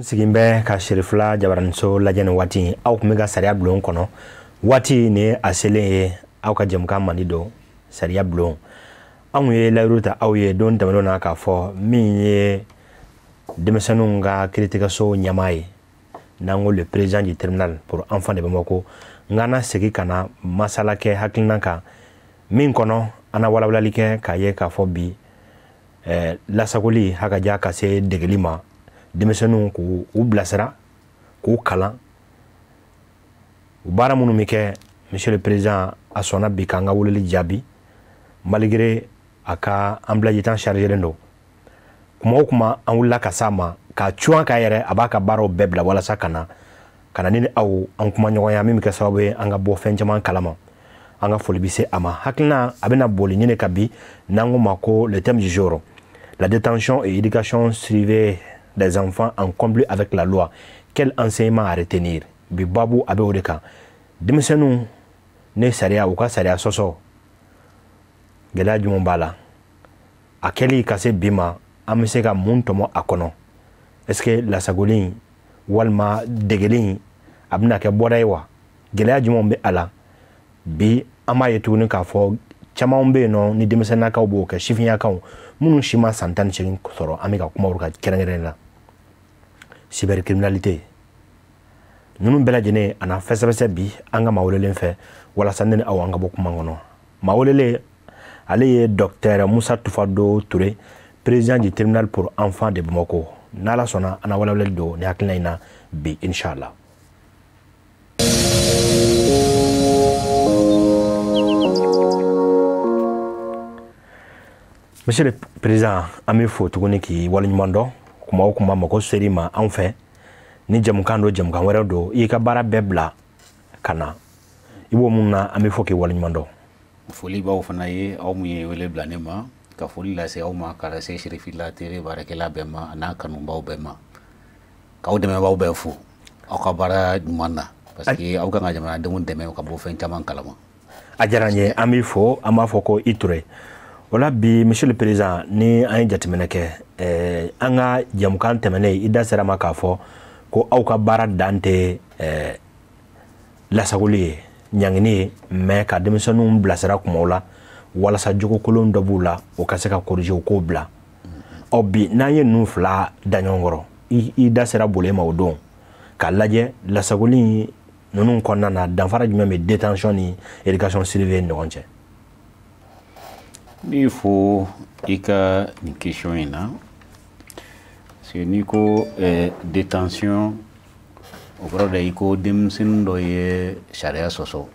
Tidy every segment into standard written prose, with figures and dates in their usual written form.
Sigimbe ka Sherifla Jabaranso lajɛni waati aw kun bɛ ka sariya bulon kɔnɔ waati ni a selen ye aw ka jɛmukan mandi don sariya bulon anw ye layiru ta aw ye don tɛmɛnenw na k'a fɔ min ye denmisɛnninw ka kiiritigɛso ɲɛmaa ye n'an ko le président du tribunal pour enfants de Bamako ngana segi kana masala kɛ hakilina kan min kɔnɔ ana walawalali kɛ k'a ye k'a fɔ bi lasagoli hakaja ka se degeli ma denmisɛnninw k'u bilasira k'u kalan u baara minnu bɛ kɛ monsieur le président a sɔnna bi k'an ka weleli jaabi malgré a ka emploi temps chargélen don kuma o kuma an wulila ka s'a ma k'a cuwan k'a yɛrɛ a b'a ka baaraw bɛɛ bila walasa ka na ni aw an kuma ɲɔgɔnya min bɛ kɛ sababu ye an ka bɔ fɛn caman kalama an ka foli bɛ se a ma hakilina a bɛna boli ɲini ka bi n'an ko ma ko le thème du jour la détention et éducation surveillée des enfants en conflit avec la loi. Quel enseignement à retenir? Bibabu abe odeka. Denmisɛnninw ne sariya u ka sariya sɔsɔ gɛlɛya jumɛn b'a la a kɛli ka se bi ma an bɛ se ka mun tɔmɔ a kɔnɔ est-ce que lasagoli walima degeli a bɛna kɛ bɔda ye wa gɛlɛya jumɛn bɛ a la bi an b'a ye tuguni k'a fɔ caman bɛ yen nɔ ni denmisɛnninnakaw b'o kɛ sifinnakaw minnu si ma san 18 sɔrɔ an bɛ ka kuma olu ka kɛrɛnkɛrɛnnen la cybercriminalité ninnu bɛɛ lajɛlen a na fɛsɛfɛsɛ bi an ka maa welelen fɛ walasa ne ni aw an ka bɔ kuma kɔnɔ maa welelen ale ye docteur Musa Tufado Touré président du tribunal pour enfants de Bamako n'ala sɔnna an na walawalali don ni hakilina in na bi inshallah. Monsieur le Président, an bɛ fo tuguni k'i waleɲuman dɔn kuma o kuma mako seri ma anw fɛ ni jamukan do jamukan wɛrɛ do i ka baara bɛɛ bila ka na i b'o mun na an bɛ fo k'i waleɲuman dɔn. Foli b'aw fana ye aw mun ye wele bila ne ma ka foli lase aw ma ka lase Sherifla TV baarakɛla bɛɛ ma a n'a kanubaw bɛɛ ma k'aw dɛmɛbaaw bɛɛ fo aw ka baara ɲuman na parce que aw kan ka jamanadenw dɛmɛ ka bɔ fɛn caman kalama. A diyara n ye an b'i fo an b'a fɔ ko i Touré. Voilà bi monsieur le président ni an ye jateminɛ kɛ an ka jamukan tɛmɛnen i da sera ma k'a fɔ ko aw ka baara dan tɛ lasagoli ye ɲangini ye mais ka denmisɛnninw bilasira kumaw la walasa jogo kolon dɔ b'u la o ka se ka corriger o k'o bila ɔ bi n'an ye ninnu fila da ɲɔgɔn kɔrɔ i da sera boli ma o don k'a lajɛ lasagoli ninnu kɔnɔna na danfara jumɛn bɛ détention ni éducation surveillée ni ɲɔgɔn cɛ. Il faut que une question est là. C'est une détention au bord de l'ICO demsin doye charia soso.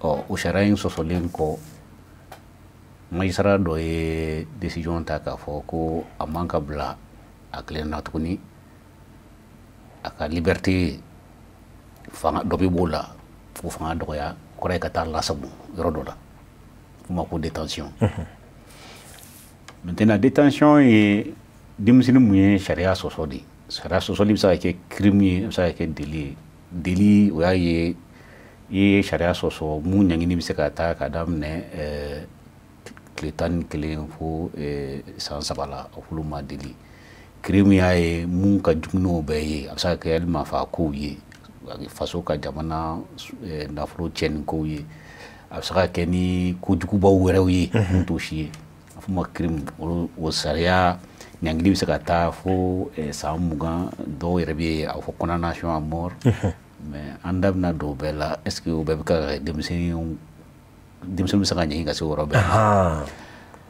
O charia soso lenko maïsara doye décision taka foko a manka bla a clé natukuni a ka liberté fanga dobi bola pour fanga doya kore kata la sabu rodola. Pour détention. Maintenant, détention et dimsinu mouye charia sosodi. Charia sosodi ça que crime, ça que délit. Délit ou ye charia soso mou nyangini bisa kata kadam ne kletan kelen fo sans sabala ofuluma délit. Crime ya ye mou ka jumno be ça que elle m'a fa ko ye faso ka jamana na fro chen ko ye. A sera que ni kujukuba wɛrɛw ye mun t'o si ye a fɔ ma crime o sariya ɲangili bɛ se ka taa fo san 20 dɔw yɛrɛ bɛ yen a fɔ condamnation à mort mais an da bɛna don o bɛɛ la est ce que o bɛɛ bɛ ka denmisɛnnin bɛ se ka ɲɛɲini ka se o yɔrɔ bɛɛ ma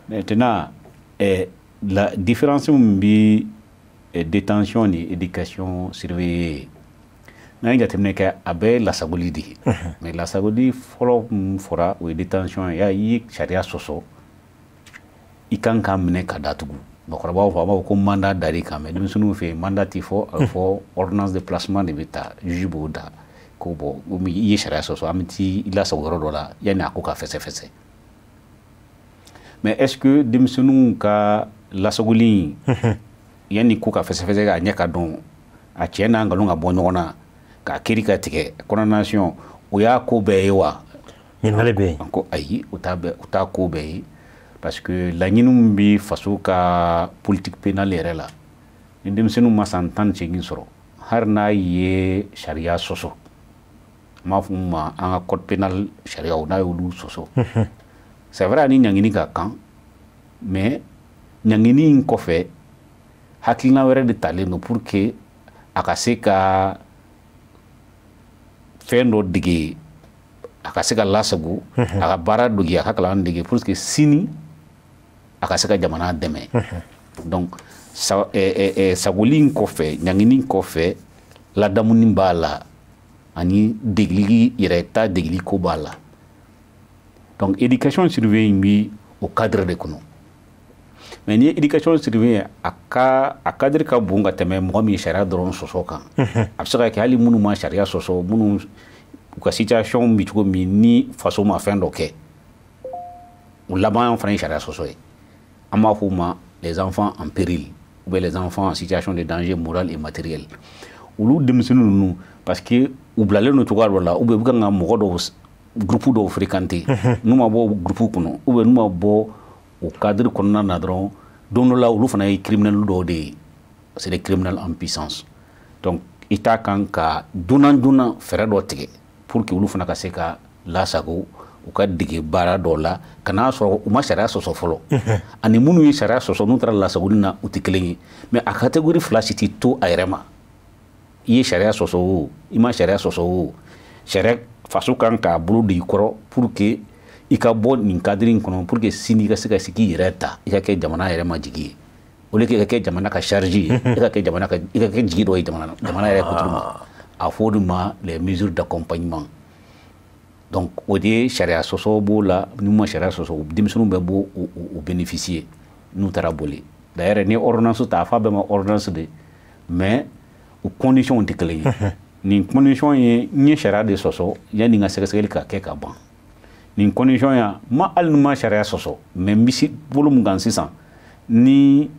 maintenant la différence min bɛ détention ni éducation surveillée n'a pas terminé qu'à abe la sagoli di, mais la sagoli folo fora ou détention ya y charia soso, il can kamene kadatugu. Donc on va voir comme mandat d'arrêt quand même. Nous nous fait mandat tifo, faut ordonnance de placement de l'État, juboda, kobo, ou y charia soso, amiti il a sa dola, y a n'a qu'à faire. Mais est-ce que dimsunu ka la sagoli, y a ni qu'à faire à nyakadon, a tiena ngalunga bonona. Ka kiri ka tigɛ condamnation o y'a ko bɛɛ ye wa ɲininkali bɛ yen ko ayi o t'a ko bɛɛ ye parce que laɲini min bɛ faso ka politique pénale yɛrɛ la ni denmisɛnninw ma san 18 sɔrɔ har n'a ye sariya sɔsɔ ma fɔ ma an ka code pénal sariyaw n'a y'olu sɔsɔ c'est vrai ani ɲangini ka kan mais ɲangini in kɔfɛ hakilina wɛrɛ de talen don pour que a ka se ka fɛn dɔ dege a ka se ka lasago a ka baara dogi a ka kalan dege pour que sini a ka se ka jamana dɛmɛ donc sagoli in kɔfɛ ɲangini in kɔfɛ ladamuni b'a la ani degeli yɛrɛ ta degeli ko b'a la donc éducation surveillée bi au cadre de kɔnɔ mais ni éducation surveillée a cadre ka bon ka tɛmɛ mɔgɔ min sariya dɔrɔn sɔsɔ kan a bɛ se ka kɛ hali minnu ma sariya sɔsɔ minnu u ka situation bi cogo min ni faso ma fɛn dɔ kɛ u laban fana ye sariya sɔsɔ ye an b'a fɔ ma les enfants en péril ou bien les enfants en situation de danger moral et matériel olu denmisɛnninw ninnu parce que u bilalen don cogoya dɔ la ou bien u bɛ kan ka mɔgɔ dɔw groupe dɔw fréquenter n'u ma bɔ groupe kɔnɔ ou bien n'u ma bɔ o cadre kɔnɔna na dɔrɔn don dɔ la olu fana ye criminel dɔw de ye c'est des criminels en puissance donc i t'a kan ka joona joona fɛɛrɛ dɔ tigɛ pour que olu fana ka se ka lasago u ka dege baara dɔw la ka n'a sɔrɔ u ma sariya sɔsɔ fɔlɔ ani minnu ye sariya sɔsɔ n'u taara lasagoli na u tɛ kelen ye mais a catégorie fila si tɛ to a yɛrɛ ma i ye sariya sɔsɔ o i ma sariya sɔsɔ o sariya faso kan k'a bolo de i kɔrɔ pour que i ka bɔ nin cadre in kɔnɔ pour que sini i ka se ka sigi i yɛrɛ ta i ka kɛ jamana yɛrɛ ma jigi ye au lieu que i ka kɛ jamana ka charge ye i ka kɛ jigi dɔ ye jamana yɛrɛ kuturu ma a fɔ o de ma les mesures d'accompagnement donc o de ye sariya sɔsɔ b'o la n'u ma sariya sɔsɔ denmisɛnninw bɛ bɔ o bénéficier n'u taara boli d'ailleurs ni ordonnance ta a fɔ a bɛɛ ma ordonnance de mais o conditions tɛ kelen ye nin condition ye n ye sariya de sɔsɔ yanni n ka sɛgɛsɛgɛli ka kɛ ka ban nin condition ya ma hali ni ma sariya sɔsɔ mais n bɛ bolo mun kan sisan ni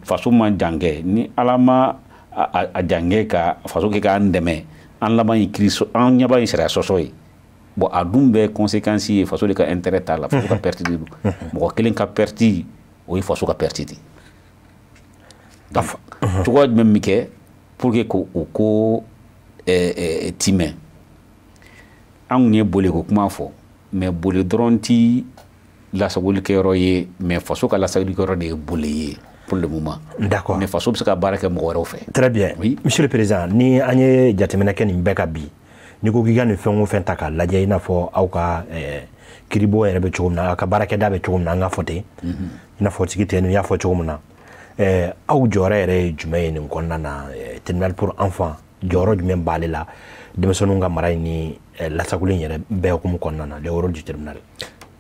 faso ma jan kɛ ni ala ma a jan kɛ ka faso kɛ k'an dɛmɛ an laban ye kiiri an ɲɛ b'a ye sariya sɔsɔ ye bon a dun bɛɛ conséquence ye faso de ka intérêt t'a la faso ka perte de don mɔgɔ kelen ka perte o ye faso ka perte de donc cogoya jumɛn min kɛ pour que ko o ko timɛ an kun ye boli ko kuma fɔ mais boli dɔrɔn ti lasagolikɛyɔrɔ ye mais faso ka lasagolikɛyɔrɔ de ye boli ye pour le moment. D'accord. Mais faso bɛ se ka baara kɛ mɔgɔ wɛrɛw fɛ. Très bien. Oui. Monsieur le Président, ni an ye jateminɛ kɛ nin bɛɛ ka bi ni ko k'i ka nin fɛn o fɛn ta k'a lajɛ i n'a fɔ aw ka kiribɔ yɛrɛ bɛ cogo min na aw ka baarakɛda bɛ cogo min na an ka fɔ ten i n'a fɔ tigi tɛ n y'a fɔ cogo min na aw jɔyɔrɔ yɛrɛ ye jumɛn ye nin kɔnɔna na tribunal pour enfants jɔyɔrɔ jumɛn b'ale la denmisɛnninw ka mara ni lasagoli yɛrɛ bɛɛ hukumu kɔnɔna na le rôle du tribunal.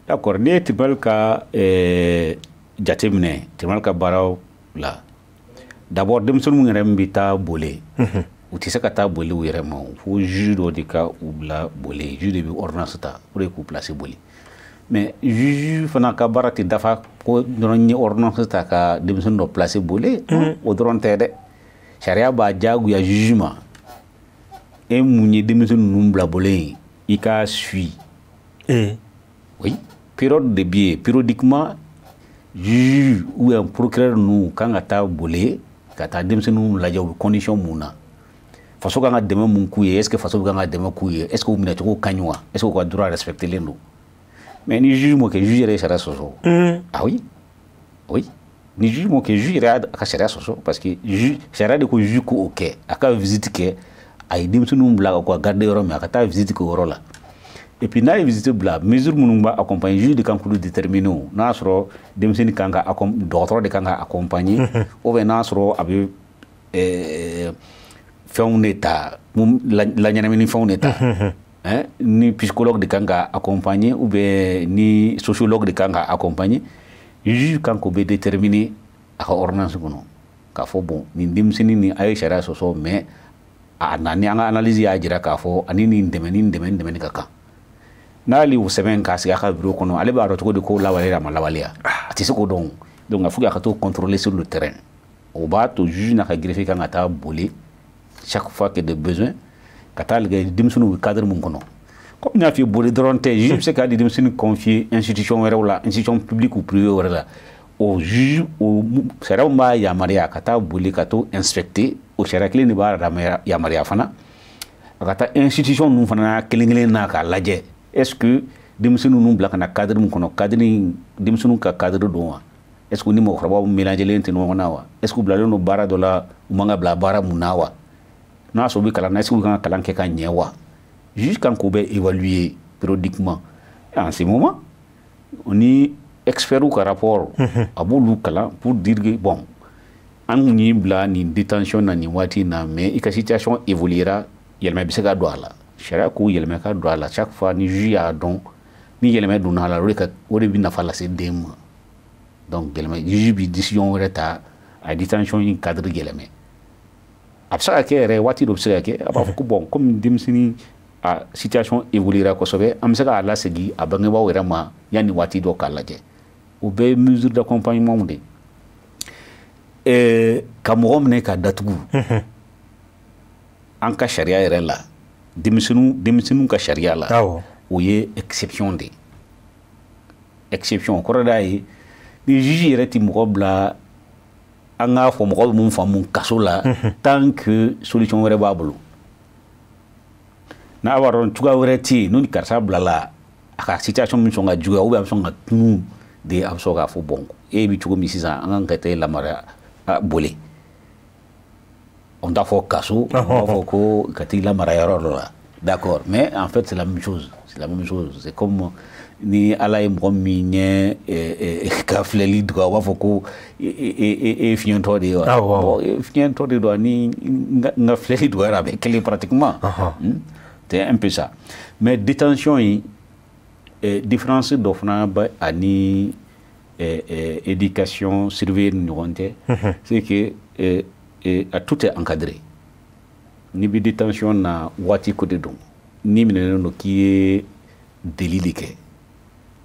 D'accord, ni ye tribunal ka jateminɛ tribunal ka baaraw la d'abord denmisɛnninw yɛrɛ min bɛ taa boli u tɛ se ka taa boli u yɛrɛ ma fo juge dɔ de ka u bila boli juge de bɛ ordonnance ta pour que k'u placer boli mais juge fana ka baara tɛ dafa ko dɔrɔn ye ordonnance ta ka denmisɛnnin dɔ placer boli o dɔrɔn tɛ dɛ sariya b'a diyagoya juge ma e mun ye denmisɛnnin ninnu bila boli i ka suit oui période de biais périodiquement juge ou un procureur ninnu kan ka taa boli ka taa denmisɛnninw lajɛ u bɛ condition mun na faso kan ka dɛmɛ mun k'u ye est ce que faso kan ka dɛmɛ k'u ye est ce que u minɛcogo ka ɲi wa est ce que u ka droit respecté len don mais ni juge m'o kɛ juge yɛrɛ ye sariya sɔsɔ ah oui oui ni juge m'o kɛ juge yɛrɛ y'a ka sariya sɔsɔ parce que juge sariya de ko juge ko o kɛ a ka visite kɛ a ye denmisɛnninw bila ka k'u garder yɔrɔ min a ka taa visite kɛ o yɔrɔ la et puis n'a ye visite bila mesure minnu b'a accompagner juge de kan k'olu déterminer o n'a sɔrɔ denmisɛnnin kan ka dɔgɔtɔrɔ de kan ka accompagner ou bien n'a sɔrɔ a bɛ fɛnw de ta laɲɛnamini fɛnw de ta ni psychologue de kan ka accompagner ou bien ni sociologue de kan ka accompagner juge kan k'o bɛ déterminer a ka ordonnance kɔnɔ k'a fɔ bon nin denmisɛnnin ni a ye sariya sɔsɔ mais a na ni an ka analyse y'a jira k'a fɔ ani nin dɛmɛni ka kan n'ale y'o sɛbɛn k'a sigi a ka bureau kɔnɔ ale b'a dɔn cogo di ko lawaleya a ma lawaleya a tɛ se k'o dɔn donc il faut a ka t'o contrôler sur le terrain o b'a to juge n'a ka greffier kan ka taa boli chaque fois que de besoin ka taa lajɛ denmisɛnninw bɛ cadre mun kɔnɔ comme n y'a f'i ye boli dɔrɔn tɛ juge bɛ se k'a di denmisɛnnin confier institution wɛrɛw la institution publique ou privée wɛrɛ la au juge au sariya b'a yamaruya ka taa boli ka to inspecter o sariya kelen de b'a yamaruya fana a ka taa institution ninnu fana kelen kelen na k'a lajɛ est-ce que denmisɛnninw ninnu bila ka na cadre min kɔnɔ cadre denmisɛnninw ka cadre don wa est-ce que ni mɔgɔkɔrɔbaw mélangelen tɛ ɲɔgɔn na wa est-ce que u bilalen don baara dɔ la u man ka bila baara mun na wa n'a sɔrɔ u bɛ kalan na est-ce que u kan ka kalan kɛ ka ɲɛ wa juge kan k'o bɛ évaluer périodiquement en ce moment on est expert ou rapport a b'olu kalan pour dire que bon an kun y'i bila nin détention na nin waati na mais i ka situation évoluera yɛlɛma bɛ se ka don a la sariya ko yɛlɛma ka don a la chaque fois ni juge y'a dɔn ni yɛlɛma donna a la o de bɛ nafa lase den ma donc yɛlɛma juge bɛ décision wɛrɛ ta a détention in cadre yɛlɛma a bɛ se ka kɛ yɛrɛ waati dɔ bɛ se ka kɛ a b'a fɔ ko bon comme denmisɛnnin a situation évoluera kosɛbɛ an bɛ se k'a lasegin a bangebaaw yɛrɛ ma yanni waati dɔ k'a lajɛ o bɛɛ ye mesure d'accompagnement de ka mɔgɔ minɛ ka datugu an ka sariya yɛrɛ la denmisɛnninw ka sariya la o ye exception de exception kɔrɔ d'a ye ni juge yɛrɛ tɛ mɔgɔ bila an k'a fɔ mɔgɔ bɛ mun faamu kaso la tant que solution wɛrɛ b'a bolo n'a b'a dɔn cogoya wɛrɛ tɛ yen n'o karisa bilala a ka situation min sɔn ka juguya ou bien a bɛ sɔn ka tunu de a bɛ sɔn k'a fɔ bon e bɛ cogo min sisan an kan ka taa lamara boli on t'a fɔ kaso on b'a fɔ ko ka t'i lamara yɔrɔ dɔ la d'accord mais en fait c'est la même chose c'est comme ni ala ye mɔgɔ min ɲɛ ka filɛli dogo a b'a fɔ ko e fiɲɛtɔ de ye wa bon fiɲɛtɔ de don ani n ka filɛli dogora a bɛ kelen pratiquement c'est un peu ça mais détention yi différence dɔ fana bɛ ani éducation surveillée ni ɲɔgɔn cɛ c'est que a tout est encadré ni bɛ détention na waati ko de don ni minɛnen don k'i ye délit de kɛ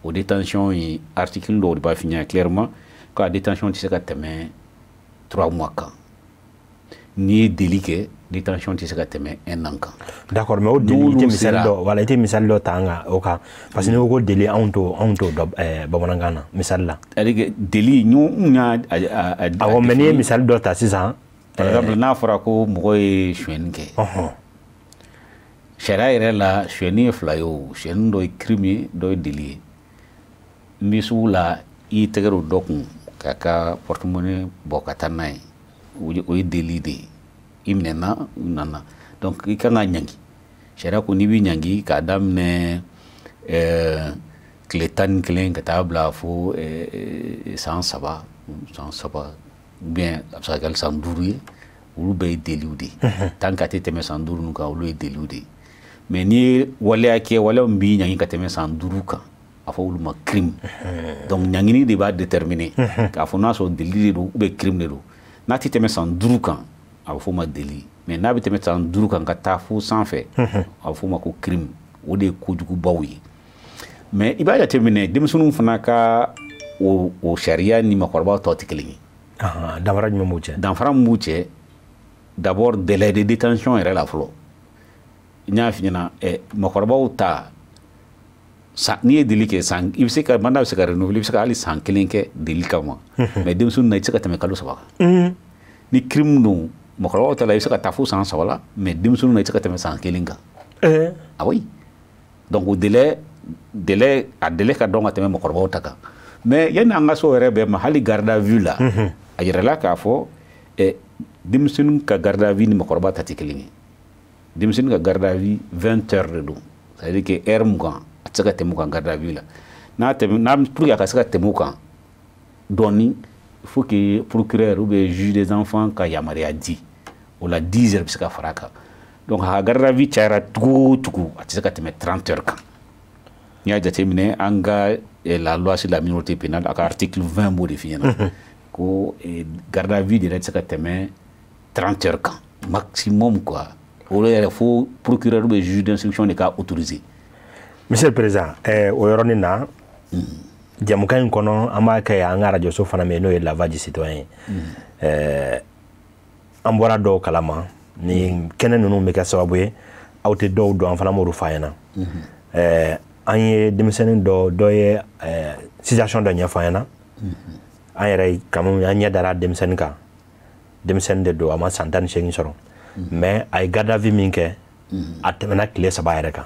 o détention yi article dɔw de b'a f'i ɲɛna clairement ko a détention tɛ se ka tɛmɛ 3 mois kan n'i ye délit kɛ détention tɛ se ka tɛmɛ 1 an kan. D'accord mais o délit i tɛ misali dɔ ta an kan o kan parce que n'i ko ko délit anw t'o dɔn bamanankan na misali la. c'est-à-dire que délit n y'a awɔ mais n'i ye misali dɔ ta sisan. par exemple n'a fɔra ko mɔgɔ ye sonyɛni kɛ. sariya yɛrɛ la sonyɛni ye fila ye o sonyɛni dɔ ye crime ye dɔ ye délit ye n bɛ sugu la i tɛgɛ don dɔ kun k'a ka porte-monnaie bɔ ka taa n'a ye o ye délit de ye. I minɛna u nana donc i kan ka ɲangi sariya ko n'i bɛ ɲangi k'a daminɛ tile 11 ka taa bila fo san 3 bien a bɛ se ka kɛ san 5 ye olu bɛɛ ye délit de ye tant que a tɛ tɛmɛ san 5 ninnu kan olu ye délit de ye mais n'i ye waleya kɛ waleya min b'i ɲangi ka tɛmɛ san 5 kan a fɔ olu ma crime donc ɲangini de b'a déterminer k'a fɔ n'a sɔrɔ délit de don ou bien crime de don n'a tɛ tɛmɛ san 5 kan a bɛ fɔ o ma délit mais n'a bɛ tɛmɛ san 5 kan ka taa fo sanfɛ a bɛ fɔ o ma ko crime o de ye kojugubaw ye mais i b'a jateminɛ denmisɛnninw fana ka o sariya ni maakɔrɔbaw tɔ tɛ kelen ye. danfara jumɛn b'u cɛ. danfara min b'u cɛ d'abord délai de détention yɛrɛ la fɔlɔ n y'a f'i ɲɛna maakɔrɔbaw ta n'i ye délit kɛ san i bɛ se ka mandat bɛ se ka renouveler i bɛ se ka hali san 1 kɛ délit kama mais denmisɛnninw na i tɛ se ka tɛmɛ kalo 3 kan. ni crime don mɔgɔkɔrɔbaw ta la i bɛ se ka taa fo san 3 la mais denmisɛnninw na i tɛ se ka tɛmɛ san 1 kan. ah oui donc o délai ka dɔn ka tɛmɛ mɔgɔkɔrɔbaw ta kan mais yanni an ka so yɛrɛ bɛɛ ma hali garde à vue la a yirala k'a fɔ denmisɛnninw ka garde à vue ni mɔgɔkɔrɔba ta tɛ kelen ye denmisɛnnin ka garde à vue 20 heures de don c'est à dire que heure 20 a tɛ se ka tɛmɛ o kan garde à vue la pour que a ka se ka tɛmɛ o kan dɔɔni il faut que procureur ou bien juge des enfants ka yamaruya di o la 10 heures bɛ se ka fara a kan donc a garde à vue cayara cogo o cogo a tɛ se ka tɛmɛ 30 heures kan n'i y'a jateminɛ an ka la loi sur la minorité pénale a ka article 20 b'o de f'i ɲɛna ko garde à vue de yɛrɛ tɛ se ka tɛmɛ 30 heures kan maximum quoi o yɛrɛ fo procureur ou bien juge d'instruction de ka autoriser. Monsieur le Président o yɔrɔnin na jamukan in kɔnɔ an b'a kɛ an ka arajoso fana mɛ n'o ye la voix du citoyen an bɔra dɔw kalama ni kɛnɛ ninnu bɛ kɛ sababu ye aw tɛ dɔw dɔn an fana m'olu f'a ɲɛna an ye denmisɛnnin dɔ ye situation dɔ ɲɛfɔ an ɲɛna an yɛrɛ kamu an ɲɛ dara denmisɛnnin kan denmisɛnnin de don a ma san 18 sɔrɔ mais a ye garde à vue min kɛ a tɛmɛna tile 3 yɛrɛ kan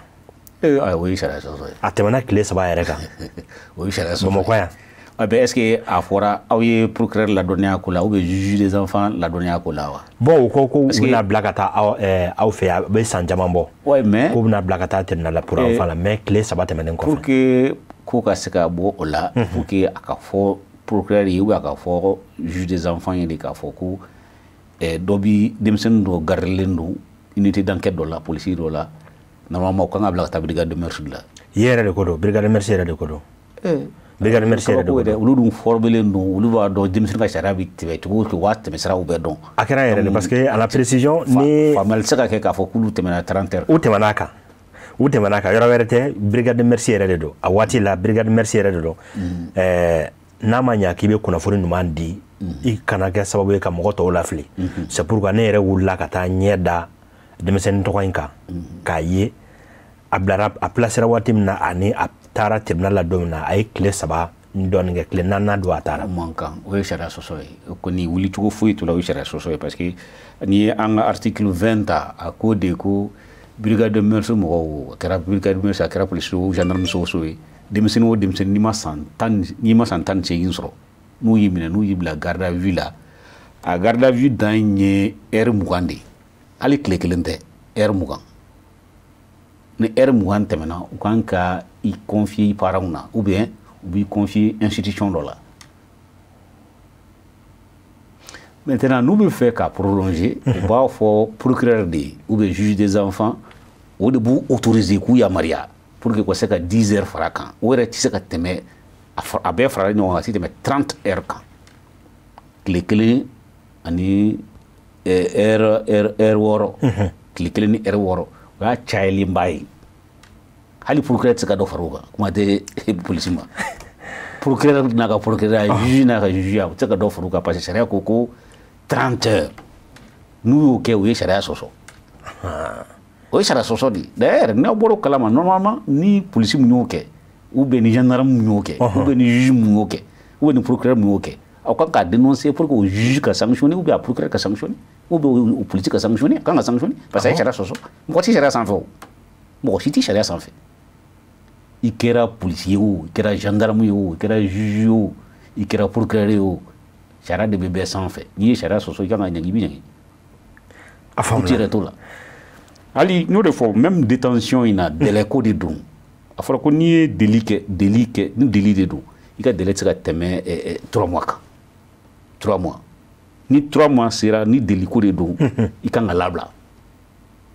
o ye sariya sɔsɔ ye a tɛmɛna tile 3 yɛrɛ kan o ye sariya sɔsɔ Bamakɔ yan est-ce que a fɔra aw ye procureur ladɔnniya ko la ou bien juge des enfants ladɔnniya ko la wa bon u ko u bɛna bila ka taa aw fɛ a bɛ san caman bɔ ouais mais k'u bɛna bila ka taa tribunal la pour enfant la mais tile 3 tɛmɛnen kɔfɛ pour que ko ka se ka bɔ o la pour que a ka fɔ procureur ye ou bien a ka fɔ juge des enfants ye de k'a fɔ ko dɔ bi denmisɛnnin dɔ garilen don unité d'enquête dɔ la policier dɔ la normalement u kan ka bila ka taa brigade de mœurs la i yɛrɛ de ko don brigade de mœurs yɛrɛ de ko don brigade de mœurs yɛrɛ de ko don olu dun formelen don olu b'a dɔn denmisɛnnin ka sariya bɛ tɛmɛ cogo o cogo waa tɛmɛ siraw bɛɛ dɔn a kɛra yɛrɛ de parce que à la précision ni faamuyali tɛ se ka kɛ k'a fɔ k'olu tɛmɛna 30 heures u tɛmɛna kan yɔrɔ wɛrɛ tɛ brigade de mœurs yɛrɛ de don a waati la brigade de mœurs yɛrɛ de don n'a ma ɲa k'i bɛ kunnafoni ɲuman di i kana kɛ sababu ye ka mɔgɔ tɔw lafili c'est pourquoi ne yɛrɛ wulila ka taa ɲɛ da denmisɛnnin tɔgɔ in kan k'a ye a bilara a placera waati min na ani a taara tribunal la don min na a ye tile 3 dɔɔnin kɛ tile 4 don a taara man kan o ye sariya sɔsɔ ye kɔni wuli cogo foyi t'o la o ye sariya sɔsɔ ye parce que n'i ye an ka article 20 ta a ko de ko brigade de mœurs mɔgɔw a kɛra brigade de mœurs a kɛra policier o gendarme so ye denmisɛnnin o denmisɛnnin n'i ma san 18 sɔrɔ n'u y'i minɛ n'u y'i bila garde à vue la a garde à vue dan ye heure 20 de ye hali tile kelen tɛ heure 20 ni heure 20 tɛmɛna u kan ka i confier i parents na ou bien u b'i confier institution dɔ la maintenant n'u bɛ fɛ ka prolonger u b'a fɔ procureur de ye ou bien juge des enfants o de b'u autoriser k'u yamaruya pour que u ka se ka 10 heures fara kan o yɛrɛ tɛ se ka tɛmɛ a bɛɛ farala ɲɔgɔn kan a tɛ tɛmɛ 30 heures kan tile kelen ani heure 6 tile kelen ni heure 6 o y'a cayalenba ye hali procureur tɛ se ka dɔ fara o kan kuma tɛ polisi ma procureur n'a ka procureur juge n'a ka juge a tɛ se ka dɔ fara o kan parce que sariya ko 30 heures n'u y'o kɛ o ye sariya sɔsɔ o ye sariya sɔsɔ de d'ailleurs n'aw bɔra o kalama normalement ni polisi mun y'o kɛ ou bien ni gendarme mun y'o kɛ ou bien ni juge mun y'o kɛ ou bien ni procureur mun y'o kɛ aw kan ka dénoncer pour que o juge ka sanctionner ou bien a procureur ka sanctionner ou bien o politique ka sanctionner kan ka sanctionner parce que a ye sariya sɔsɔ mɔgɔ tɛ sariya sanfɛ o mɔgɔ si tɛ sariya sanfɛ i kɛra policier ye o i kɛra gendarme ye o i kɛra juge ye o i kɛra procureur ye o sariya de bɛ bɛɛ sanfɛ n'i ye sariya sɔsɔ i kan ka ɲangi i bɛ ɲangi a faamuna u tɛ yɛrɛ t'o la hali n y'o de fɔ même détention in na délai ko de don a fɔra ko n'i ye délit kɛ ni délit de don i ka délai tɛ se ka tɛmɛ 3 mois kan 3 mois ni 3 mois sera ni délit ko de don i kan ka labila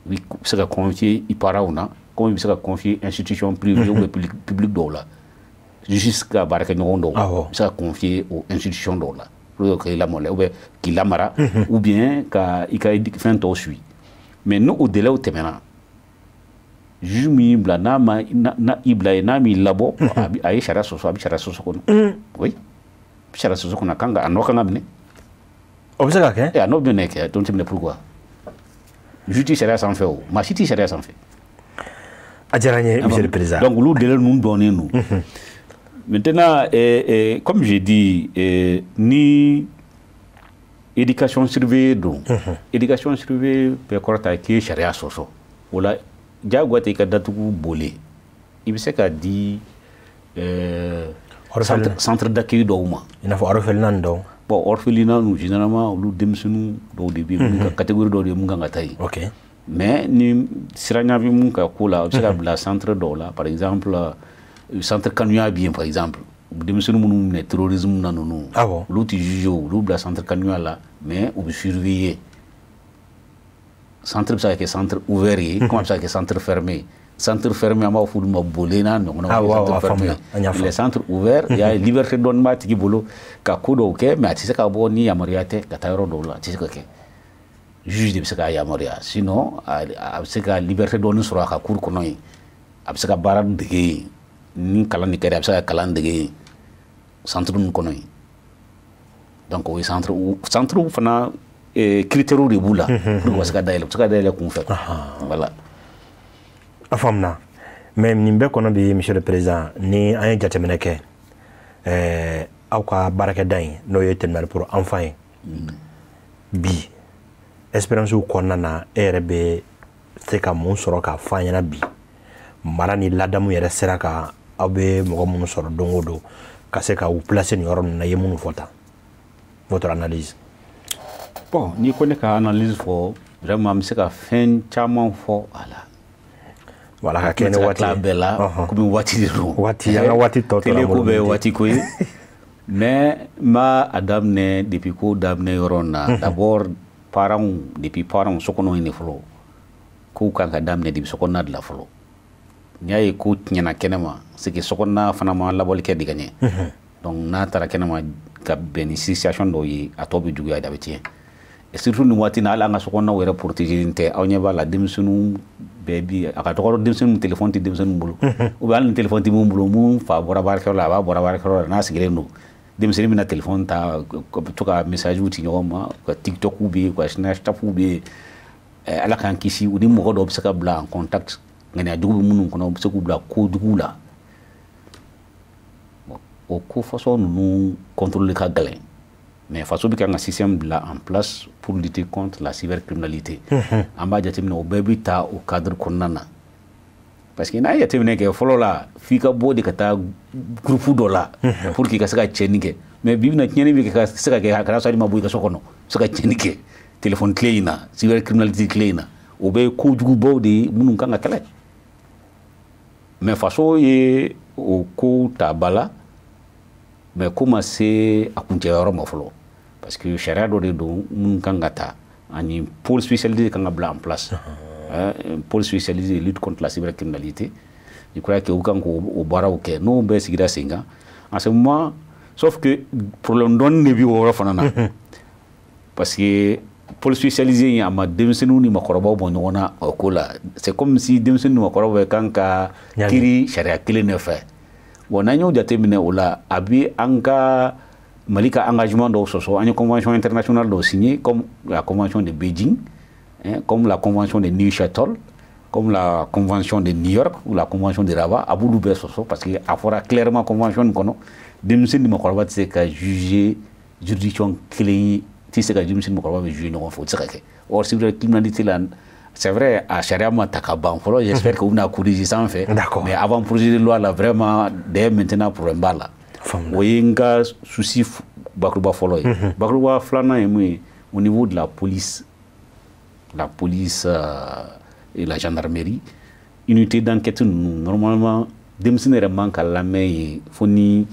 i bɛ se ka confier i parents na comme i bɛ se ka confier institution privée ou bien publique dɔw la justice ka baarakɛɲɔgɔn dɔw i bɛ se ka confier o institution dɔw la pour que k'i lamɔlɛ ou bien k'i lamara ou bien ka i ka fɛn tɔw suit mais n'o délai tɛmɛna juge min y'i bila n'a ma i bila ye n'a m'i labɔ a ye sariya sɔsɔ a bɛ sariya sɔsɔ kɔnɔ oui sariya sɔsɔ kɔnɔ a nɔ kan ka minɛ o bɛ se ka kɛ a n'o bɛ minɛ kɛ donc tɛ minɛ pourquoi juge tɛ sariya sanfɛ o maa si tɛ sariya sanfɛ a diyara n ye monsieur le président donc olu délai ninnu dɔnnen don maintenant comme j'ai dit ni éducation surveillée don éducation surveillée bɛɛ kɔrɔta k'i ye sariya sɔsɔ o la diyagoya tɛ i ka datugu boli i bɛ se ka di centre d'accueil dɔw ma i n'a fɔ orphelinat dɔw bon orphelinat ninnu généralement olu denmisɛnninw dɔw de bɛ yen mun ka catégorie dɔw de ye mun kan ka taa yen mais ni siranya bɛ mun ka ko la a bɛ se ka bila centre dɔw la par exemple centre kanuya bɛ yen par exemple denmisɛnnin minnu minɛ terrorisme na ninnu olu tɛ juge o olu bila centre kanuya la mais u bɛ surveiller centre bɛ se ka kɛ centre ouvert ye comme a bɛ se ka kɛ centre fermé centre fermé an b'a fɔ olu ma bole n'a ɲɔgɔnnaw centre fermé les centres ouverts il y a liberté dɔɔni b'a tigi bolo ka ko dɔw kɛ mais a tɛ se ka bɔ ni yamaruya tɛ ka taa yɔrɔ dɔw la a tɛ se ka kɛ juge de bɛ se k'a yamaruya sinon a bɛ se ka liberté dɔɔni sɔrɔ a ka cour kɔnɔ yen a bɛ se ka baara dege yen ni kalan de kɛra a bɛ se ka kalan dege yen centre ninnu kɔnɔ yen donc o ye centre fana critères de b'u la pour que u se ka dayɛlɛ u bɛ se ka dayɛlɛ kun fɛ voilà a faamuna mais nin bɛɛ kɔnɔ bi monsieur le président ni an ye jateminɛ kɛ aw ka baarakɛda in n'o ye terminal pour enfant ye bi espérance kɔnɔna na e yɛrɛ bɛ se ka mun sɔrɔ k'a fɔ an ɲɛna bi mara ni ladamu yɛrɛ sera ka aw bɛ mɔgɔ minnu sɔrɔ don o don ka se ka u placer nin yɔrɔ ninnu na i ye minnu fɔ tan votre analyse. Bon n'i ko ne ka analyse fɔ vraiment n bɛ se ka fɛn caman fɔ a la. Voilà ka kɛ ni waati ye bɛɛ la komi waati de don. Waati an ka waati tɔ tora télé ko bɛ waati ko ye mais n b'a a daminɛ depuis ko daminɛ yɔrɔ in na d'abord parents depuis parents sokɔnɔ in de fɔlɔ kow kan ka daminɛ depuis sokɔnɔna de la fɔlɔ n'i y'a ye ko tiɲɛna kɛnɛma c'est que sokɔnɔna fana ma labɔli kɛ de ka ɲɛ donc n'a taara kɛnɛma ka bɛn ni situation dɔw ye a tɔ bɛ juguya a bɛ tiɲɛ et surtout nin waati na hali an ka sokɔnɔnaw yɛrɛ protéger tɛ aw ɲɛ b'a la denmisɛnninw bɛɛ bi a ka dɔgɔ denmisɛnninw téléphone tɛ denmisɛnninw bolo ou bien hali ni téléphone tɛ mun bolo mun fa bɔra baarakɛyɔrɔ la a b'a bɔra baarakɛyɔrɔ la n'a sigilen don denmisɛnnin bɛna téléphone ta to ka messagew ci ɲɔgɔn ma ka tiktokuw bɛ yen ka snapchatw bɛ yen ala k'an kisi u ni mɔgɔ dɔw bɛ se ka bila en contact ŋaniya jugu bɛ minnu kɔnɔ u bɛ se k'u bila ko juguw la o ko fɔsɔn ninnu contrôler ka gɛlɛn mais faso bɛ kan ka système bila en place pour lutter contre la cybercriminalité an b'a jateminɛ o bɛɛ bɛ ta o cadre kɔnɔna na parce que n'a ye jateminɛ kɛ fɔlɔ la f'i ka bɔ de ka taa groupe dɔ la pour que i ka se ka tiɲɛni kɛ mais bi bɛna tiɲɛni bɛ kɛ ka se ka kɛ a kɛra sɔrɔ i ma bɔ i ka so kɔnɔ se ka tiɲɛni kɛ téléphone tile in na cybercriminalité tile in na o bɛ ye kojugubaw de ye minnu kan ka kɛlɛ mais faso ye o ko ta ba la mais ko ma se a kuncɛyɔrɔ ma fɔlɔ parce que sariya dɔ de don minnu kan ka ta ani pôle spécialisé kan ka bila en place pôle spécialisé lutte contre la cybercriminalité je crois que u kan k'o baaraw kɛ n'o bɛɛ sigira sen kan en ce moment sauf que problème dɔɔni de bɛ o yɔrɔ fana na parce que pôle spécialisé in a ma denmisɛnninw ni makɔrɔbaw bɔ ɲɔgɔn na o ko la c'est comme si denmisɛnninw ni makɔrɔbaw kan ka kiri sariya kelen de fɛ bon n'an y'o jateminɛ o la a bɛ an ka Mali ka engagement dɔw sɔsɔ an ye convention internationale dɔw signé comme la convention de Beijing comme la convention de Neuchâtel comme la convention de New York ou la convention de Rabat a b'olu bɛɛ sɔsɔ parce que a fɔra clairement convention nin kɔnɔ denmisɛnnin ni makɔrɔba tɛ se ka juger juridiction kelen ye tɛ se ka denmisɛnnin ni makɔrɔba bɛ juger ɲɔgɔn fɛ o tɛ se ka kɛ or cybercriminalité la c'est vrai a sariya ma ta ka ban fɔlɔ j'espère que u bɛna corriger sanfɛ mais avant projet de loi la vraiment dès maintenant problème b'a la o ye n ka souci bakuruba fɔlɔ ye bakuruba filanan ye mun ye au niveau de la police et la gendarmerie unité d'enquête ninnu normalement denmisɛnnin yɛrɛ man ka lamɛn ye fo ni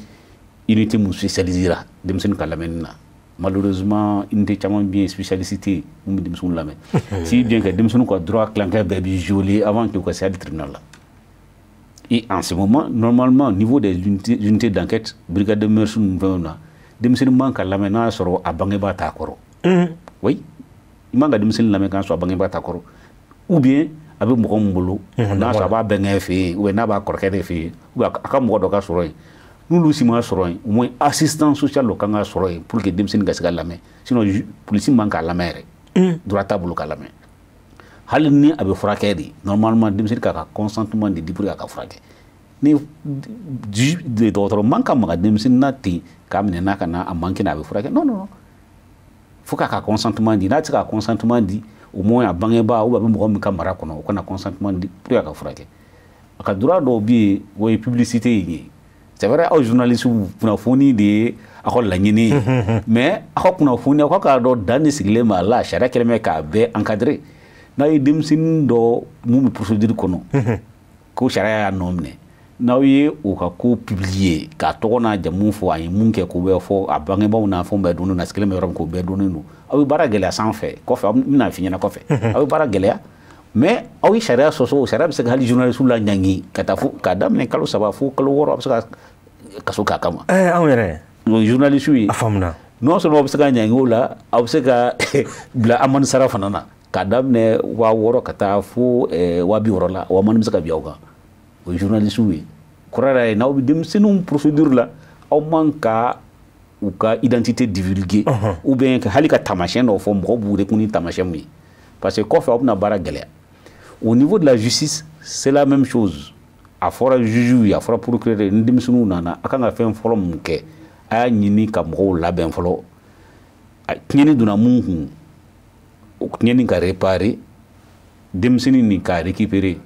unité mun spécialisée la denmisɛnnin ka lamɛnni na malheureusement unité caman bɛ yen spécialité mun bɛ denmisɛnninw lamɛn si bien que denmisɛnninw ka droit kilankɛ bɛɛ bɛ violer avant que u ka se hali tribunal la et en ce moment normalement au niveau des unités d'enquête brigade de mœurs ninnu fɛnw na denmisɛnnin man ka lamɛn n'a sɔrɔ a bangebaa t'a kɔrɔ oui i man ka denmisɛnnin lamɛn k'a sɔrɔ a bangebaa t'a kɔrɔ ou bien a bɛ mɔgɔ min bolo n'a sɔrɔ a b'a bɛnkɛ fɛ yen ou bien n'a b'a kɔrɔkɛ de fɛ yen ou bien a ka mɔgɔ dɔ ka sɔrɔ yen n'olu si ma sɔrɔ yen au moins assistant social dɔ kan ka sɔrɔ yen pour que denmisɛnnin ka se ka lamɛn sinon polisi man k'a lamɛn yɛrɛ droit t'a bolo k'a lamɛn hali ni a bɛ furakɛ de normalement denmisɛnnin k'a ka consentement de di pour que a ka furakɛ ni dɔgɔtɔrɔ man ka maga denmisɛnnin na ten k'a minɛ n'a ka na a man kɛnɛ a bɛ furakɛ non non non fo k'a ka consentement di n'a tɛ se ka consentement di au moins a bangebaa ou a bɛ mɔgɔ min ka mara kɔnɔ o kana consentement di pour que a ka furakɛ a ka droit dɔw bɛ yen o ye publicité ye c'est vrai aw journaliste kunnafoni de ye aw ka laɲini ye mais aw ka kunnafoni aw ka k'a dɔn dan de sigilen b'a la sariya kɛlen bɛ k'a bɛɛ encadrer n'a ye denmisɛnnin dɔ mun bɛ procédure kɔnɔ ko sariya y'a nɔ minɛ n'aw ye o ka ko publier k'a tɔgɔ n'a jamu fɔ a ye mun kɛ k'o bɛɛ fɔ a bangebaaw n'a fɛnw bɛɛ donnen don a sigilen bɛ yɔrɔ min k'o bɛɛ donnen don aw bɛ baara gɛlɛya sanfɛ kɔfɛ aw bɛna f'i ɲɛna kɔfɛ aw bɛ baara gɛlɛya mais aw ye sariya sɔsɔ o sariya bɛ se ka hali journaliste la ɲangi ka taa fo k'a daminɛ kalo 3 fo kalo 6 a bɛ se ka kaso k'a kama anw yɛrɛ journaliste ye a faamuna non seulement aw bɛ se ka ɲangi o la aw bɛ se ka bila amande sara fana na k'a daminɛ 6,000 ka taa fo 60,000 la o amande bɛ se ka bin aw kan o ye journaliste ye kɔrɔ ye n'aw bɛ denmisɛnninw procédure la aw man ka u ka identité divulguer ou bien hali ka tamasiyɛn dɔw fɔ mɔgɔw b'u rekun ni tamasiyɛn mun ye parce que kɔfɛ aw bɛna baara gɛlɛya au niveau de la justice c'est la même chose a fɔra juge ye a fɔra procureur ni denmisɛnninw nana a kan ka fɛn fɔlɔ mun kɛ a y'a ɲini ka mɔgɔw labɛn fɔlɔ tiɲɛni donna mun kun o tiɲɛni ka réparer denmisɛnnin nin ka récupérer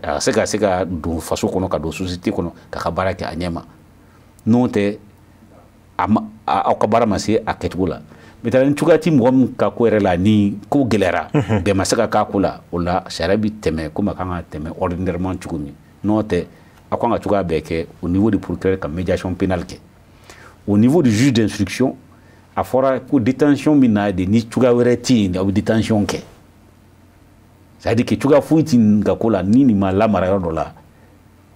a se ka don faso kɔnɔ ka don société kɔnɔ ka ka baara kɛ a ɲɛma n'o tɛ aw ka baara ma se a kɛcogo la maintenant ni cogoya ti mɔgɔ min ka ko yɛrɛ la ni ko gɛlɛyara bɛɛ ma se ka k'a ko la o la sariya bi tɛmɛ komi a kan ka tɛmɛ ordinairement cogo min n'o tɛ a kan ka cogoya bɛɛ kɛ au niveau du procureur ka médiation pénale kɛ au niveau du juge d'instruction a fɔra ko détention min na de ni cogoya wɛrɛ tɛ yen aw bɛ détention kɛ c'est-à-dire que cogoya foyi ti nin ka ko la ni nin ma lamara yɔrɔ dɔ la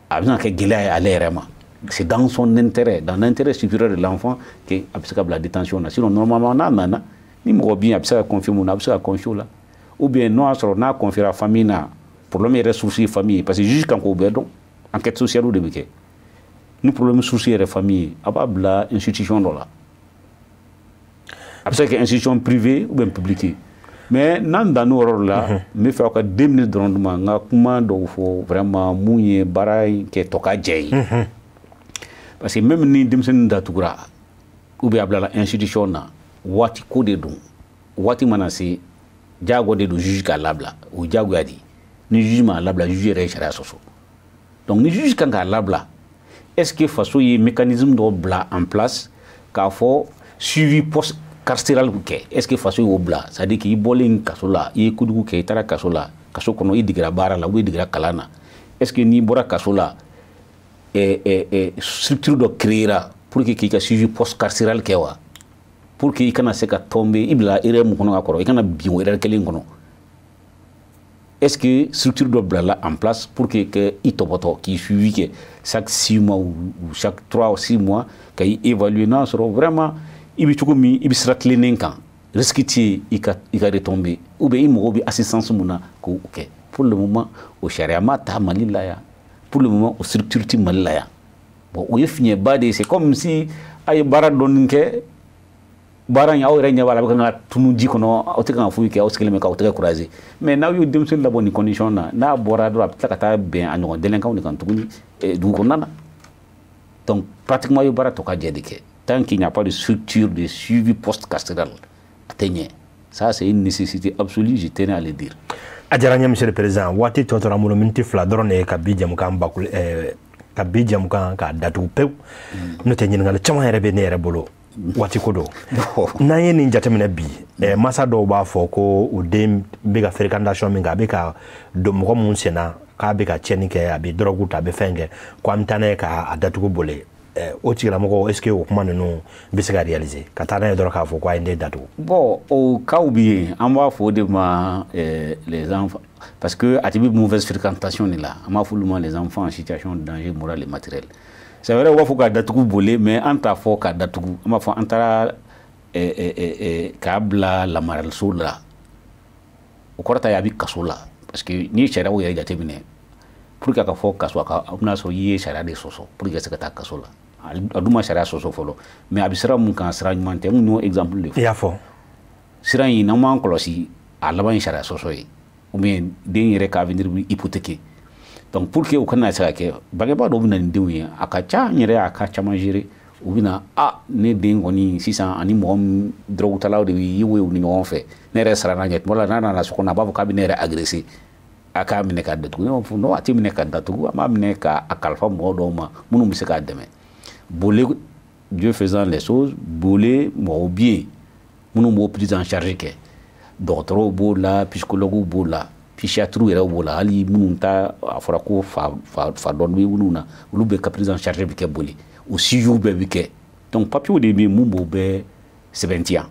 a bɛna kɛ gɛlɛya ye ale yɛrɛ ma. C'est dans son intérêt, dans l'intérêt supérieur de l'enfant que a bɛ se ka bila détention na sinon normalement n'a nana ni mɔgɔ bin a bɛ se ka confier mun na a bɛ se ka confier o la ou bien n'o y'a sɔrɔ n'a confiera famille na problème yɛrɛ source ye famille parce que juge kan k'o bɛɛ dɔn enquête sociale de bɛ kɛ ni problème source yɛrɛ famille ye a b'a bila institution dɔ la a bɛ se ka kɛ institution privée ou bien publique mais n'an dan n'o yɔrɔ la n bɛ fɛ aw ka 2 minutes dɔrɔn d'u ma n ka kuma dɔw fɔ vraiment mun ye baara in kɛ tɔ ka jɛ ye. Parce que même ni denmisɛnnin datugura ou bien a bilala institution na waati ko de don waati mana se jago de don juge k'a labila o jagoya de ni juge m'a labila juge yɛrɛ ye sariya sɔsɔ donc ni juge kan k'a labila est ce que faso ye mécanisme dɔ bila en place k'a fɔ suivi post carcéral kɛ est ce que faso y'o bila c'est à dire k'i bɔlen kaso la i ye kojugu kɛ i taara kaso la kaso kɔnɔ i digira baara la ou i digira kalan na est ce que n'i bɔra kaso la structure dɔ créera pour que k'i ka suivi post carcéral kɛ wa pour que i kana se ka tomber i bila erreur mun kɔnɔ ka kɔrɔ i kana bin o erreur kelen kɔnɔ est ce que structure dɔ bilala en place pour que i tɔbɔtɔ k'i suivi kɛ chaque 6 mois ou chaque 3 ou 6 mois ka i évaluer n'a sɔrɔ vraiment i bɛ cogo min i bɛ sira tilennen kan risque ti i ka retomber ou bien i mago bɛ assistance mun na k'o kɛ pour le moment o sariya ma ta Mali la yan pour le moment o structure ti Mali la yan bon o ye fiɲɛba de ye c'est comme si a ye baara dɔɔni kɛ baara in aw yɛrɛ ɲɛ b'a la a bɛ kan ka tunu ji kɔnɔ aw tɛ kan ka foyi kɛ aw sigilen bɛ k'aw tɛgɛ croiser mais n'aw y'o denmisɛnnin labɔ nin condition na n'a bɔra dɔrɔn a bɛ tila ka taa bɛn a ɲɔgɔn delinquents de kan tuguni dugu kɔnɔna na donc pratiquement a ye baara tɔ ka jɛ de kɛ tant qu'il n'y a pas de structure de suivi post carcéral a tɛ ɲɛ ça c'est une nécessité absolue je tenais à le dire. A diyara n ye monsieur le président waati tɔ tora n bolo miniti 2 dɔrɔn de ye ka bi jamukan bakul ka bi jamukan k'a datugu pewu n'o tɛ ɲininkali caman yɛrɛ bɛ ne yɛrɛ bolo waati ko don n'an ye nin jateminɛ bi masa dɔw b'a fɔ ko u den bɛ ka fréquentation min kɛ a bɛ ka don mɔgɔ mun senna k'a bɛ ka tiɲɛni kɛ a bɛ drogue ta a bɛ fɛn kɛ ko an bɛ taa n'a ye k'a datugu boli o tigilamɔgɔ est ce que o kuma ninnu bɛ se ka réaliser ka taa n'a ye dɔrɔn k'a fɔ ko a ye n den datugu. Bon o cas bɛ yen an b'a fɔ o de ma les enfants parce que a tɛ bɛ mauvaise fréquentation de la an b'a fɔ olu ma les enfants en situation de danger moral et matériel c'est vrai u b'a fɔ k'a datugu boli mais an t'a fɔ k'a datugu an b'a fɔ an taara k'a bila lamaraliso la o kɔrɔ ta ye a bɛ kaso la parce que n'i ye sariyaw yɛrɛ jateminɛ pour que a ka fɔ kaso a bɛna sɔrɔ i ye sariya de sɔsɔ pour que ka se ka taa kaso la a dun ma sariya sɔsɔ fɔlɔ mais a bɛ sira mun kan sira ɲuman tɛ n y'o exemple de fɔ. I y'a fɔ sira in n'an m'an kɔlɔsi a laban ye sariya sɔsɔ ye ou bien den yɛrɛ ka avenir bɛ hypothéqué donc pour que o kana se ka kɛ bangebaa dɔw bɛ na ni denw ye a ka ca n yɛrɛ y'a ka caman gérer u bɛ na ne den kɔni sisan ani mɔgɔ min drogue talaw de bɛ ye o ni ɲɔgɔn fɛ ne yɛrɛ sara n'a ɲɛ tuma dɔ la n'a nana so kɔnɔ a b'a fɔ k'a bɛ ne yɛrɛ agresser a k'a minɛ ka datugu ne b'a fɔ non a tɛ minɛ ka datugu a b'a minɛ k'a kalifa mɔgɔ dɔw ma minnu bɛ se k'a dɛmɛ boli Dieu faisant les choses boli mɔgɔw bɛ yen minnu b'o prise en charge kɛ dɔgɔtɔrɔw b'o la psychologues b'o la psychiatres yɛrɛ b'o la hali minnu ta a fɔra ko fa dɔn bɛ minnu na olu bɛɛ ka prise en charge bɛ kɛ boli o suiviw bɛɛ bɛ kɛ donc papiers de bɛ yen mun b'o bɛɛ sɛbɛntiya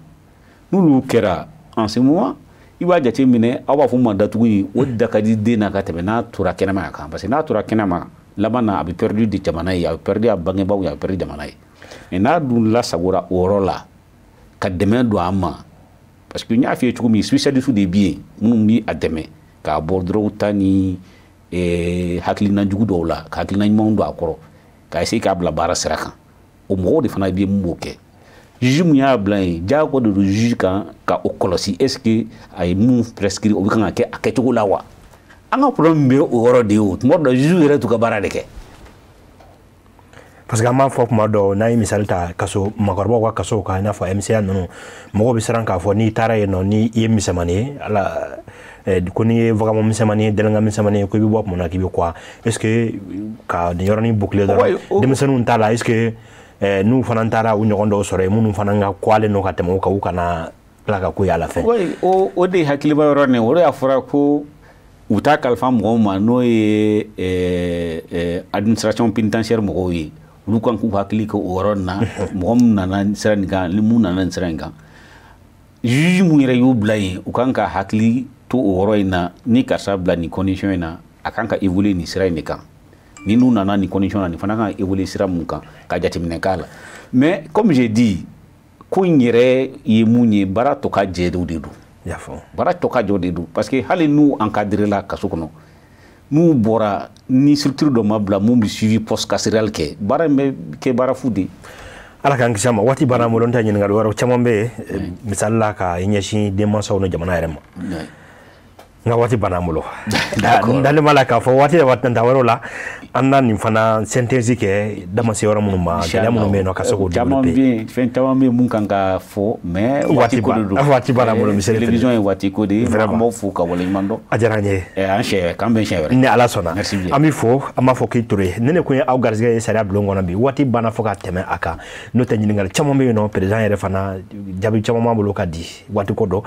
n'olu kɛra en ce moment i b'a jate minɛ aw b'a fɔ ma datugu in o da ka di den na ka tɛmɛ n'a tora kɛnɛma kan parce que n'a tora kɛnɛma laban na a bɛ perdu de jamana ye a bɛ perdu a bangebaaw ye a bɛ perdu jamana ye mais n'a dun lasagora o yɔrɔ la ka dɛmɛ don a ma parce que n y'a f'i ye cogo min spécialiste de bɛ yen minnu bɛ a dɛmɛ k'a bɔ drogue ta ni hakilina jugu dɔw la ka hakilina ɲumanw don a kɔrɔ k'a essayer k'a bila baara sira kan o mɔgɔw de fana bɛ yen mun b'o kɛ juge mun y'a bila yen diyagoya de don juge kan ka o kɔlɔsi est ce que a ye mun prescrire o bɛ kan ka kɛ a kɛcogo la wa an ka problème bɛ o yɔrɔ de ye o tuma dɔ la juge yɛrɛ t'u ka baara de kɛ. parce que an b'a fɔ kuma dɔ n'a ye misali ta kaso makɔrɔbaw ka kasow kan i n'a fɔ MCA ninnu mɔgɔw bɛ siran k'a fɔ n'i taara yen nɔ ni i ye misɛmani ye ala ko n'i ye vagabond misɛmani ye dɛlɛnka misɛmani ye ko i bɛ bɔ tuma na k'i bɛ quoi est ce que ka nin yɔrɔnin boucler dɔrɔn denmisɛnninw t'a la est ce que n'u fana taara u ɲɔgɔn dɔw sɔrɔ yen minnu fana ka kuwalen don ka tɛmɛ u kan u kana tila ka ko y'a la fɛ. o de hakiliba yɔrɔ nin o de y'a fɔra ko u t'a kalifa mɔgɔw ma n'o ye administration pénitentiaire mɔgɔw ye olu kan k'u hakili kɛ o yɔrɔ nin na mɔgɔ min nana sira nin kan ni mun nana nin sira in kan juge mun yɛrɛ y'u bila yen u kan ka hakili to o yɔrɔ in na ni karisa bila nin condition in na a kan ka évoluer nin sira in de kan ni n'u nana nin condition na nin fana kan ka évoluer sira mun kan ka jateminɛ k'a la mais comme j'ai dit ko in yɛrɛ ye mun ye baara tɔ ka jɛdenw de don baara tɔ ka jɔ de don parce que hali n'u encadré la kaso kɔnɔ n'u bɔra ni structure dɔ ma bila mun bɛ suivi post carcéral kɛ baara in bɛ kɛ baara fu de ala k'an kisi a ma waati banna n bolo n tɛ ɲininkali wɛrɛw caman bɛ yen misali la ka i ɲɛsin denmansaw ni jamana yɛrɛ ma nka waati banna n bolo n dalen b'a la k'a fɔ waati yɛrɛ tɛnta wɛrɛw la an na nin fana synthèse kɛ da ma se yɔrɔ minnu ma gɛlɛya minnu bɛ yen nɔ ka se k'o développer fɛn caman bɛ yen mun kan ka fɔ mais waati ko de don waati banna n bolo misali télévision ye waati ko de ye an b'aw fo ka waleɲuman dɔn a diyara n ye an siɲɛ k'an bɛn siɲɛ wɛrɛ ni ala sɔnna an b'i fo an b'a fɔ k'i Toure ne kun ye aw garisɛgɛ ye sariya bulon kɔnɔ bi waati banna fo ka tɛmɛ a kan n'o tɛ ɲininkali caman bɛ yen nɔ président yɛrɛ fana jaabi caman b'a bolo ka di waati ko dɔn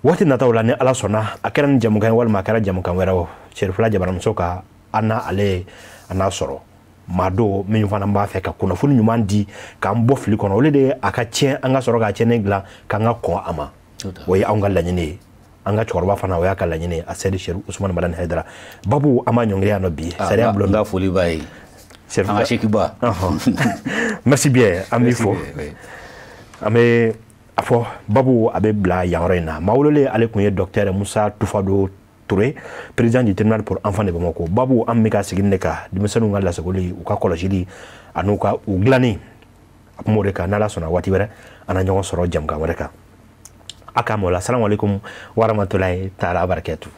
waati nataw la ni ala sɔnna a kɛra ni jamukan walima a kɛra jamukan wɛrɛw Serifula Jabaramuso ka an n'ale a n'a sɔrɔ maa dɔw min fana b'a fɛ ka kunnafoni ɲuman di k'an bɔ fili kɔnɔ olu de a ka tiɲɛ an ka sɔrɔ ka tiɲɛni dilan k'an ka kɔn a ma o ye anw ka laɲini ye an ka cɛkɔrɔba fana o y'a ka laɲini ye a Seydi Seku Usumani Malani Hayidara babu an b'a ɲɔngiri yan nɔ bi sariya bulon n ka foli b'a ye an ka Sekiba merci bien an b'i fo an bɛ a fɔ babu a bɛ bila yan yɔrɔ in na maa wololen ale kun ye docteur Musa Tufado Toure président du tribunal pour enfants de Bamako babu an bɛ ka segin de kan denmisɛnninw ka lasagoli u ka kɔlɔsili ani u dilanni a kuma o de kan n'ala sɔnna waati wɛrɛ an na ɲɔgɔn sɔrɔ jamukan wɛrɛ kan a k'an mɔ la salamu aleykum wa rahmatulahi taala barakɛtu